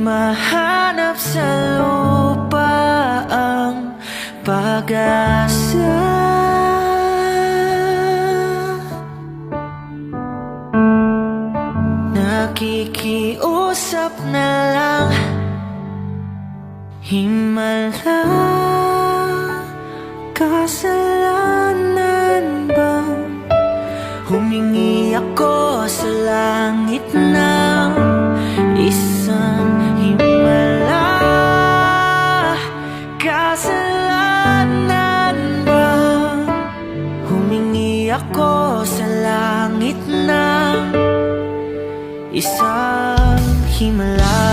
mahanap sa lupa ang pag-asa. Nakikiusap na lang, himala. Kasalanan bang humingi ako sa langit ng isang himala? Kasalanan bang humingi ako sa langit ng isang himala?